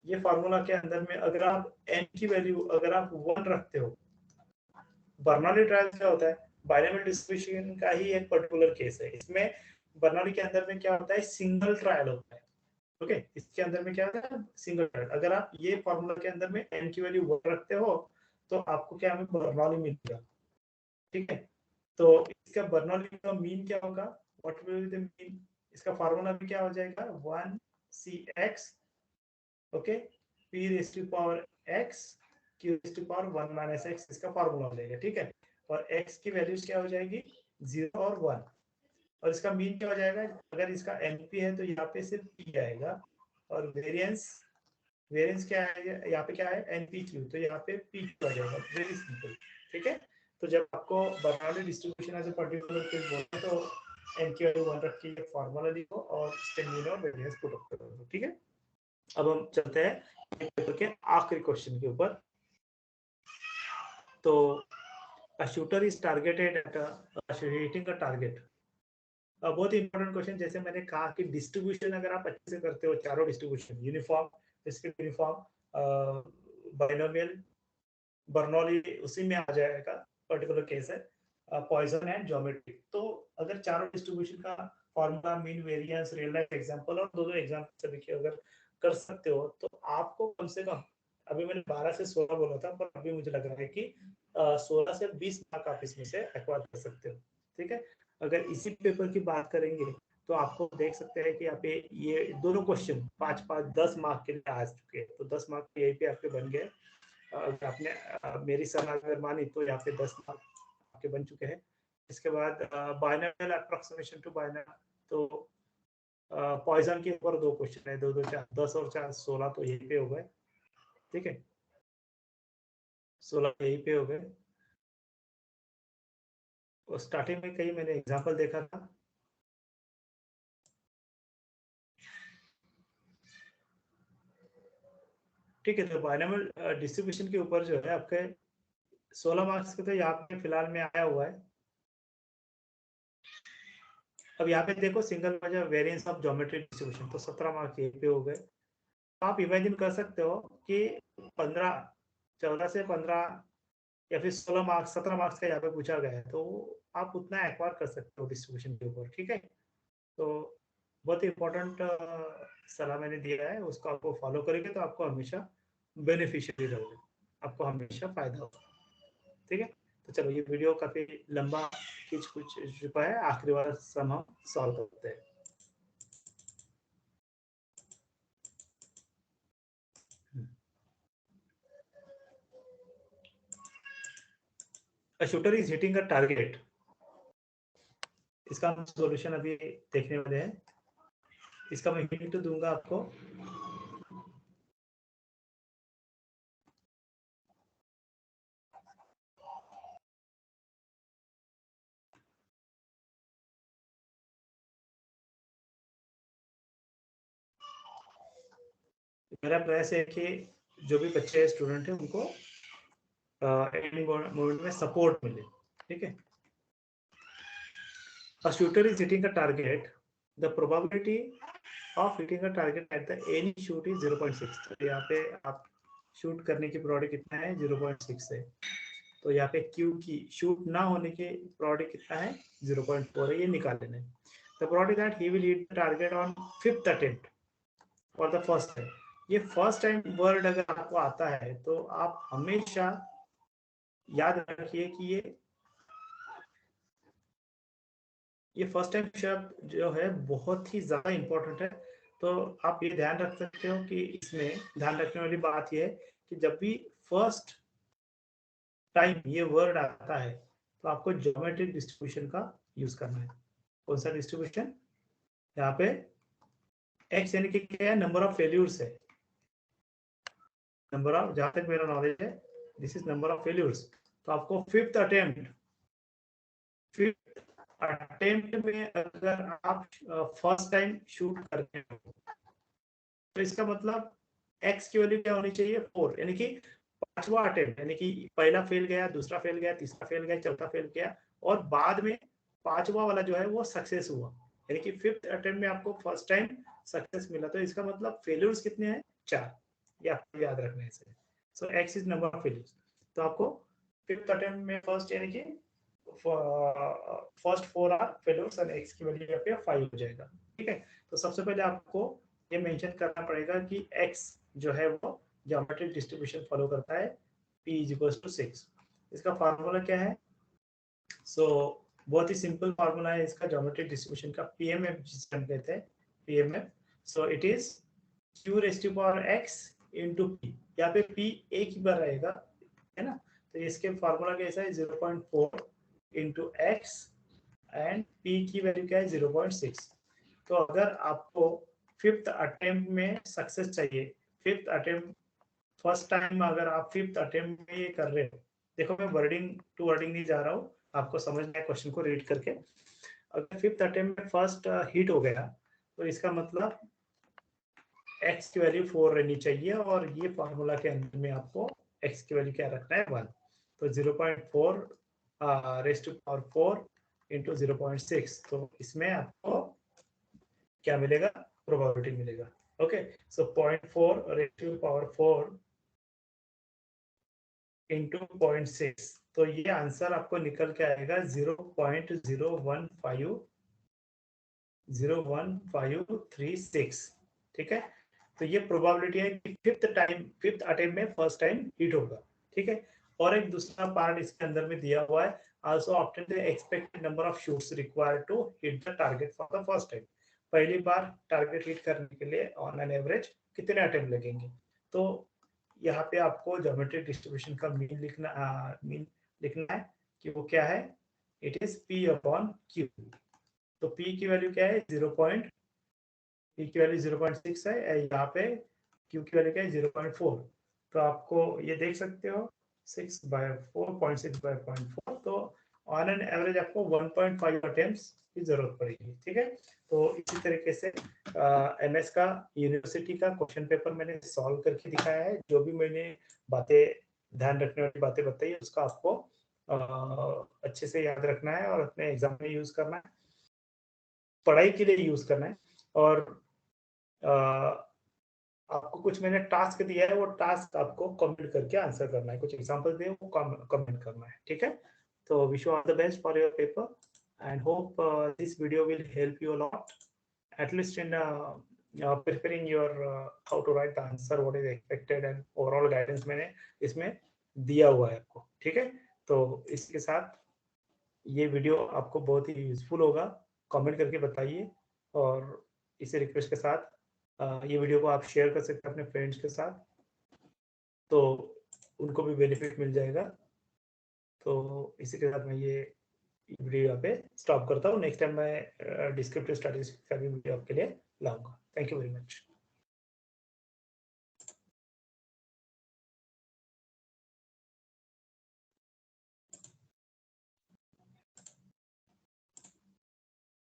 ये फार्मूला के अंदर में, अगर आप n की वैल्यू अगर आप 1 रखते हो, बर्नौली ट्रायल क्या होता है, बाइनोमियल डिस्ट्रीब्यूशन का ही एक पर्टिकुलर केस है। इसमें बर्नौली के अंदर में क्या होता है, सिंगल ट्रायल होता है। ओके, इसके अंदर में क्या होता है, सिंगल ट्रायल। अगर आप ये फार्मूला के अंदर में n की वैल्यू 1 रखते हो तो आपको क्या हमें बर्नौली मिलेगा। ठीक है, तो इसका बर्नौली का मीन क्या होगा, what will be the mean, इसका फार्मूला भी क्या हो जाएगा, 1cx, okay, p raise to power x q raise to power 1 minus x, इसका फार्मूला हो जाएगा। ठीक है, और x की वैल्यूज क्या हो जाएगी, 0 और 1, और इसका मीन क्या हो जाएगा, अगर इसका np है तो यहाँ पे सिर्फ p आएगा, और वेरिएंस, वेरिएंस क्या है यहाँ पे, क्या है npq, तो यहाँ पे pq आ जाएगा। Very simple. ठीक है, तो जब आपको Bernoulli distribution as a particular case बोलते हैं तो n की वैल्यू 1 रख के फार्मूला लिखो और इसके मीन और वेरिएंस पुट अप करो। ठीक है, अब हम चलते हैं पेपर के आखिरी क्वेश्चन के ऊपर। तो a shooter is targeted at hitting a target। बहुत ही इंपॉर्टेंट क्वेश्चन, जैसे मैंने कहा कि डिस्ट्रीब्यूशन अगर आप अच्छे से करते हो, चारों distribution uniform, discrete uniform, binomial, Bernoulli उसी में आ जाएगा, पर्टिकुलर केस है, पॉइसन एंड ज्योमेट्रिक। तो अगर चारों डिस्ट्रीब्यूशन का formula, mean, variance, real life example, और दो एग्जांपल से देखिए अगर कर सकते हो तो आपको कम से कम, अभी मैंने 12 से 16 बोला था, पर अभी मुझे लग रहा है कि 16 से 20 मार्क आप इसमें से एक्वायर कर सकते हो। ठीक है, अगर इसी पेपर की बात करेंगे तो आपको देख सकते हैं कि यहाँ पे ये दोनों क्वेश्चन 5-5, 10 मार्क के लिए आ चुके हैं। तो 10 मार्क यही पे आपके बन गए। अगर आपने मेरी सलाह अगर मानी तो यहाँ पे 10 मार्क आपके बन चुके हैं। इसके बाद बाइनोमियल अप्रोक्सीमेशन टू बाइनोमियल, तो पॉइसन के ऊपर दो क्वेश्चन है, 2 2 4, 10 और 4 16, तो यही पे हो गए। ठीक है, 16 यही पे हो गए। और स्टार्टिंग में कई मैंने एग्जांपल देखा था। ठीक है, तो बाइनोमियल डिस्ट्रीब्यूशन के ऊपर जो है आपके 16 मार्क्स के तो यहाँ पे फिलहाल में आया हुआ है। अब यहाँ पे देखो सिंगल वजह वेरिएंस ऑफ ज्योमेट्रिक डिस्ट्रीब्यूशन, तो 17 मार्क्स यही पे हो गए। तो आप इमेजिन कर सकते हो कि 15, 14 से 15 या फिर 16 मार्क्स, 17 मार्क्स का यहाँ पे पूछा गया है, तो आप उतना एक्वायर कर सकते हो डिस्ट्रीब्यूशन के ऊपर। ठीक है, तो बहुत इंपॉर्टेंट सलाह मैंने दिया है, उसको आपको फॉलो करेंगे तो आपको हमेशा बेनिफिशियरी रहोगे, आपको हमेशा फायदा होगा। ठीक है, तो चलो ये वीडियो काफी लंबा खींच कुछ चुका है, आखिरी वाला सम हम सॉल्व करते हैं। A shooter is hitting a target। इसका हम सॉल्यूशन अभी देखने वाले हैं। इसका मैं हिंट दूंगा आपको। मेरा प्रयास है कि जो भी बच्चे स्टूडेंट हैं उनको एनी मोमेंट में सपोर्ट मिले, ठीक है। A shooter is hitting a target. The probability of hitting a target at the any shoot is 0.6. तो यहाँ पे आप शूट करने की प्रोबेबिलिटी कितना है 0.6 है। तो यहाँ पे Q की शूट ना होने की प्रोबेबिलिटी कितना है 0.4 है, ये निकाल लेना है। The probability that he will hit the target on 5th attempt for the first time. ये फर्स्ट टाइम वर्ड अगर आपको आता है तो आप हमेशा याद रखिए कि ये फर्स्ट टाइम शब्द जो है बहुत ही ज्यादा इंपॉर्टेंट है। तो आप ये ध्यान रख सकते हो कि इसमें ध्यान रखने वाली बात ये है कि जब भी फर्स्ट टाइम ये वर्ड आता है तो आपको ज्योमेट्रिक डिस्ट्रीब्यूशन का यूज करना है। कौन सा डिस्ट्रीब्यूशन? यहाँ पे एक्स यानी कि क्या है, नंबर ऑफ फेल्यूर्स है, नंबर ऑफ, जहां तक मेरा नॉलेज है this is number of failures. तो आपको फिफ्थ अटेम्प्ट में अगर आप फर्स्ट टाइम शूट करते हो तो इसका मतलब एक्स की वैल्यू क्या होनी चाहिए 4, यानी कि पांचवा अटेम्प्ट, यानी कि पहला फेल गया, दूसरा फेल गया, तीसरा फेल गया, चौथा फेल गया और बाद में पांचवा वाला जो है वो सक्सेस हुआ, यानी कि फिफ्थ अटेम्प्ट में आपको फर्स्ट टाइम सक्सेस मिला। तो इसका मतलब फेल्यूर्स कितने हैं 4, ये आपको याद रखना है इसे। So x is number of failures. तो आपको फिफ्थ अटेम्प्ट में फर्स्ट यानी कि फर्स्ट 4 आर फेल्यूर्स और एक्स की वैल्यू यहाँ पे 5 हो जाएगा, ठीक है। तो सबसे पहले आपको ये मेंशन करना पड़ेगा कि x जो है वो ज्योमेट्रिक डिस्ट्रीब्यूशन फॉलो करता है p = 6। इसका फार्मूला क्या है? बहुत ही सिंपल फार्मूला है इसका ज्योमेट्रिक डिस्ट्रीब्यूशन का, PMF जिसे हम कहते हैं, PMF। So it is q⁻x into p। यहाँ पे p एक ही बार रहेगा, है ना। तो इसके फार्मूला कैसा है 0.4 into x एंड p की वैल्यू क्या है 0.6। तो अगर आपको फिफ्थ अटेम्प्ट में सक्सेस चाहिए, फिफ्थ अटेम्प्ट फर्स्ट टाइम अगर आप फिफ्थ अटेम्प्ट में ये कर रहे हो, देखो मैं वर्डिंग टू वर्डिंग नहीं जा रहा हूँ, आपको समझना है क्वेश्चन को रीड करके। अगर फिफ्थ अटेम्प्ट में फर्स्ट हिट हो गया तो इसका मतलब x की वैल्यू 4 रहनी चाहिए और ये फार्मूला के अंदर में आपको x की वैल्यू क्या रखना है 1। तो 0.4 रेज़ टू पावर 4 इंटू 0.6, तो इसमें आपको क्या मिलेगा, प्रोबेबिलिटी मिलेगा। Okay, so 0.4 raise to power 4 into 0.6, तो ये आंसर आपको निकल के आएगा 0.01501536, ठीक है। तो ये प्रोबेबिलिटी है कि फिफ्थ अटेम्प्ट में फर्स्ट टाइम हिट होगा, ठीक है। और एक दूसरा पार्ट इसके अंदर में दिया हुआ है, also obtain the expected number of shoots required to hit the target for the first time. पहली बार टारगेट हिट करने के लिए ऑन एन एवरेज कितने अटेम्प्ट लगेंगे। तो यहाँ पे आपको ज्योमेट्रिक डिस्ट्रीब्यूशन का मीन लिखना है कि वो क्या है, इट इज P/Q। तो P की वैल्यू क्या है P की वैल्यू 0.6 है, यहाँ पे Q की वैल्यू क्या है 0.4। तो आपको ये देख सकते हो 6/4 तो ऑन एन एवरेज आपको 1.5 अटेम्प्ट्स की जरूरत पड़ेगी, ठीक है। तो इसी तरीके से MS का यूनिवर्सिटी का क्वेश्चन पेपर मैंने सॉल्व करके दिखाया है। जो भी मैंने बातें ध्यान रखने वाली बातें बताई उसका आपको अच्छे से याद रखना है और अपने एग्जाम में यूज करना है, पढ़ाई के लिए यूज करना है। और आपको कुछ मैंने टास्क दिया है, वो टास्क आपको कमेंट करके आंसर करना है, कुछ एग्जांपल दिए वो कमेंट करना है, ठीक है। तो wish you all the best for your paper and hope this video will help you a lot at least in preparing your how to write the answer, what is expected and overall guidance मैंने इसमें दिया हुआ है आपको, ठीक है। तो इसके साथ ये वीडियो आपको बहुत ही यूजफुल होगा, कमेंट करके बताइए। और इसी रिक्वेस्ट के साथ ये वीडियो को आप शेयर कर सकते हैं अपने फ्रेंड्स के साथ, तो उनको भी बेनिफिट मिल जाएगा। तो इसी के साथ मैं ये वीडियो यहाँ पे स्टॉप करता हूँ। नेक्स्ट टाइम मैं डिस्क्रिप्टिव स्टैटिस्टिक्स का भी वीडियो आपके लिए लाऊंगा। Thank you very much.